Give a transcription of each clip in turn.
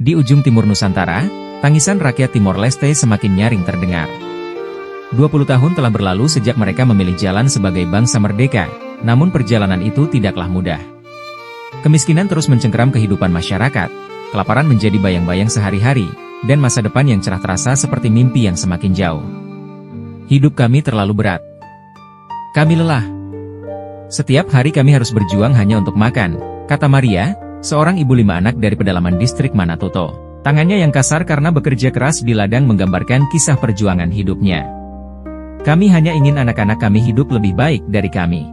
Di ujung timur Nusantara, tangisan rakyat Timor Leste semakin nyaring terdengar. 20 tahun telah berlalu sejak mereka memilih jalan sebagai bangsa merdeka, namun perjalanan itu tidaklah mudah. Kemiskinan terus mencengkeram kehidupan masyarakat, kelaparan menjadi bayang-bayang sehari-hari, dan masa depan yang cerah terasa seperti mimpi yang semakin jauh. Hidup kami terlalu berat. Kami lelah. Setiap hari kami harus berjuang hanya untuk makan, kata Maria, seorang ibu 5 anak dari pedalaman distrik Manatoto. Tangannya yang kasar karena bekerja keras di ladang menggambarkan kisah perjuangan hidupnya. Kami hanya ingin anak-anak kami hidup lebih baik dari kami.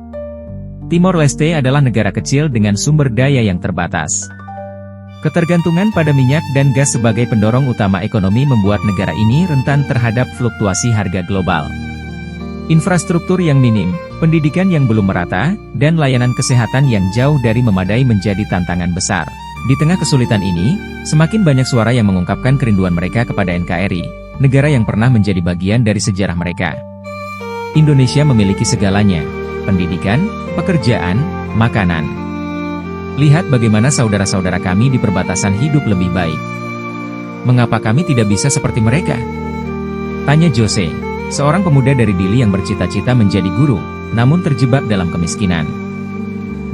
Timor Leste adalah negara kecil dengan sumber daya yang terbatas. Ketergantungan pada minyak dan gas sebagai pendorong utama ekonomi membuat negara ini rentan terhadap fluktuasi harga global. Infrastruktur yang minim, pendidikan yang belum merata, dan layanan kesehatan yang jauh dari memadai menjadi tantangan besar. Di tengah kesulitan ini, semakin banyak suara yang mengungkapkan kerinduan mereka kepada NKRI, negara yang pernah menjadi bagian dari sejarah mereka. Indonesia memiliki segalanya, pendidikan, pekerjaan, makanan. Lihat bagaimana saudara-saudara kami di perbatasan hidup lebih baik. Mengapa kami tidak bisa seperti mereka? Tanya Jose, seorang pemuda dari Dili yang bercita-cita menjadi guru, namun terjebak dalam kemiskinan.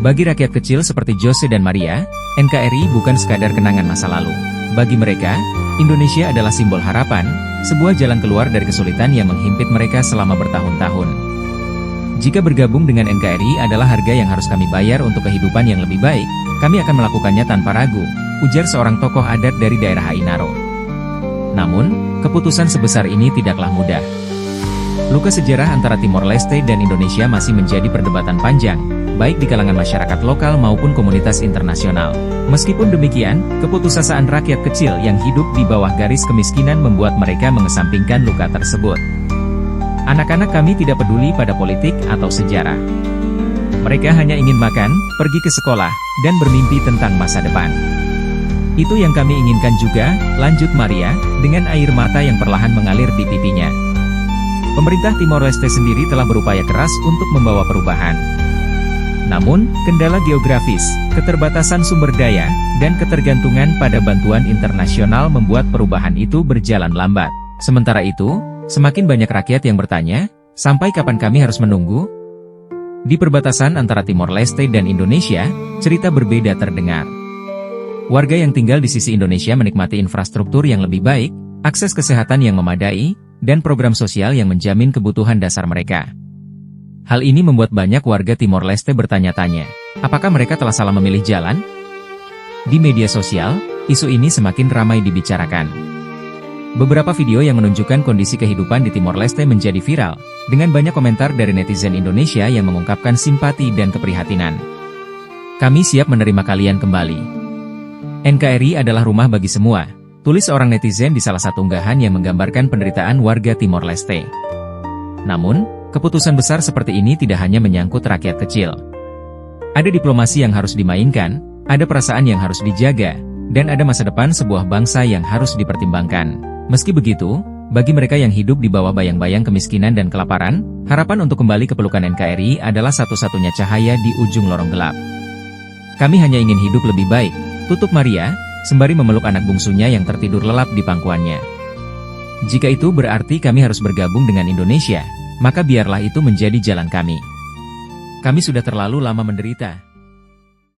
Bagi rakyat kecil seperti Jose dan Maria, NKRI bukan sekadar kenangan masa lalu. Bagi mereka, Indonesia adalah simbol harapan, sebuah jalan keluar dari kesulitan yang menghimpit mereka selama bertahun-tahun. Jika bergabung dengan NKRI adalah harga yang harus kami bayar untuk kehidupan yang lebih baik, kami akan melakukannya tanpa ragu, ujar seorang tokoh adat dari daerah Ainaro. Namun, keputusan sebesar ini tidaklah mudah. Luka sejarah antara Timor Leste dan Indonesia masih menjadi perdebatan panjang, baik di kalangan masyarakat lokal maupun komunitas internasional. Meskipun demikian, keputusasaan rakyat kecil yang hidup di bawah garis kemiskinan membuat mereka mengesampingkan luka tersebut. Anak-anak kami tidak peduli pada politik atau sejarah. Mereka hanya ingin makan, pergi ke sekolah, dan bermimpi tentang masa depan. Itu yang kami inginkan juga, lanjut Maria, dengan air mata yang perlahan mengalir di pipinya. Pemerintah Timor Leste sendiri telah berupaya keras untuk membawa perubahan. Namun, kendala geografis, keterbatasan sumber daya, dan ketergantungan pada bantuan internasional membuat perubahan itu berjalan lambat. Sementara itu, semakin banyak rakyat yang bertanya, sampai kapan kami harus menunggu? Di perbatasan antara Timor Leste dan Indonesia, cerita berbeda terdengar. Warga yang tinggal di sisi Indonesia menikmati infrastruktur yang lebih baik, akses kesehatan yang memadai, dan program sosial yang menjamin kebutuhan dasar mereka. Hal ini membuat banyak warga Timor Leste bertanya-tanya, apakah mereka telah salah memilih jalan? Di media sosial, isu ini semakin ramai dibicarakan. Beberapa video yang menunjukkan kondisi kehidupan di Timor Leste menjadi viral, dengan banyak komentar dari netizen Indonesia yang mengungkapkan simpati dan keprihatinan. Kami siap menerima kalian kembali. NKRI adalah rumah bagi semua, tulis seorang netizen di salah satu unggahan yang menggambarkan penderitaan warga Timor Leste. Namun, keputusan besar seperti ini tidak hanya menyangkut rakyat kecil. Ada diplomasi yang harus dimainkan, ada perasaan yang harus dijaga, dan ada masa depan sebuah bangsa yang harus dipertimbangkan. Meski begitu, bagi mereka yang hidup di bawah bayang-bayang kemiskinan dan kelaparan, harapan untuk kembali ke pelukan NKRI adalah satu-satunya cahaya di ujung lorong gelap. Kami hanya ingin hidup lebih baik, tutup Maria, sembari memeluk anak bungsunya yang tertidur lelap di pangkuannya. Jika itu berarti kami harus bergabung dengan Indonesia, maka biarlah itu menjadi jalan kami. Kami sudah terlalu lama menderita.